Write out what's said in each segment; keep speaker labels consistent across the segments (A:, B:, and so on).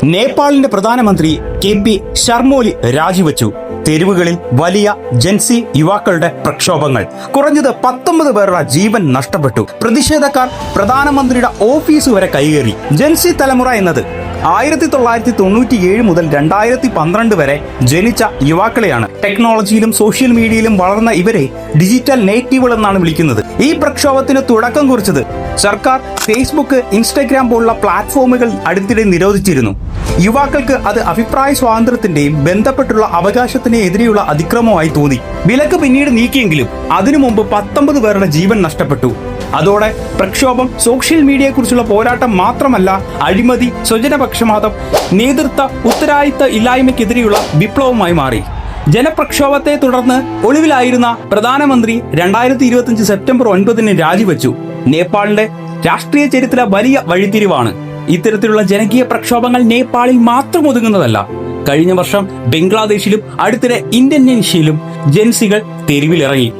A: നേപ്പാളിന്റെ പ്രധാനമന്ത്രി കെ.പി. ശർമ്മ ഒലി രാജിവെച്ചു. തെരുവുകളിൽ വലിയ ജൻസി യുവാക്കളുടെ പ്രക്ഷോഭങ്ങൾ. കുറഞ്ഞത് 19 പേരുടെ ജീവൻ നഷ്ടപ്പെട്ടു. പ്രതിഷേധക്കാർ പ്രധാനമന്ത്രിയുടെ ഓഫീസ് വരെ കൈയേറി. ജൻസി തലമുറ എന്നത് 1997 മുതൽ 2012 വരെ ജനിച്ച യുവാക്കളെയാണ്. ടെക്നോളജിയിലും സോഷ്യൽ മീഡിയയിലും വളർന്ന ഇവരെ ഡിജിറ്റൽ നേറ്റീവുകൾ എന്നാണ് വിളിക്കുന്നത്. ഈ പ്രക്ഷോഭത്തിന് തുടക്കം കുറിച്ചത് സർക്കാർ ഫേസ്ബുക്ക്, ഇൻസ്റ്റഗ്രാം പോലുള്ള പ്ലാറ്റ്ഫോമുകൾ അടുത്തിടെ നിരോധിച്ചിരുന്നു. യുവാക്കൾക്ക് അത് അഭിപ്രായ സ്വാതന്ത്ര്യത്തിന്റെയും ബന്ധപ്പെട്ടുള്ള അവകാശത്തിനെയും എതിരെയുള്ള അതിക്രമമായി തോന്നി. വിലക്ക് പിന്നീട് നീക്കിയെങ്കിലും അതിനു മുമ്പ് 19 പേരുടെ ജീവൻ നഷ്ടപ്പെട്ടു. അതോടെ പ്രക്ഷോഭം സോഷ്യൽ മീഡിയയെക്കുറിച്ചുള്ള പോരാട്ടം മാത്രമല്ല, അഴിമതി, സ്വജനപക്ഷപാതം, നേതൃത്വ ഉത്തരവാദിത്ത ഇല്ലായ്മയ്ക്കെതിരെയുള്ള വിപ്ലവമായി മാറി. ജനപ്രക്ഷോഭത്തെ തുടർന്ന് ഒളിവിലായിരുന്ന പ്രധാനമന്ത്രി 2025 സെപ്റ്റംബർ 9 രാജിവെച്ചു. നേപ്പാളിന്റെ രാഷ്ട്രീയ ചരിത്രത്തിലെ വലിയ വഴിത്തിരിവാണ്. ഇത്തരത്തിലുള്ള ജനകീയ പ്രക്ഷോഭങ്ങൾ നേപ്പാളിൽ മാത്രം ഒതുങ്ങുന്നതല്ല. കഴിഞ്ഞ വർഷം ബംഗ്ലാദേശിലും അടുത്തിടെ ഇന്തോനേഷ്യയിലും ജൻസികൾ തെരുവിലിറങ്ങി.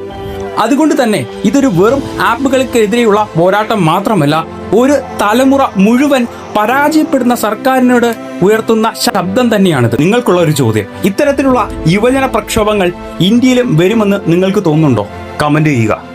A: അതുകൊണ്ട് തന്നെ ഇതൊരു വെറും ആപ്പുകൾക്കെതിരെയുള്ള പോരാട്ടം മാത്രമല്ല, ഒരു തലമുറ മുഴുവൻ പരാജയപ്പെടുന്ന സർക്കാരിനോട് ഉയർത്തുന്ന ശബ്ദം തന്നെയാണിത്. നിങ്ങൾക്കുള്ള ഒരു ചോദ്യം, ഇത്തരത്തിലുള്ള യുവജന പ്രക്ഷോഭങ്ങൾ ഇന്ത്യയിലും വരുമെന്ന് നിങ്ങൾക്ക് തോന്നുന്നുണ്ടോ? കമന്റ് ചെയ്യുക.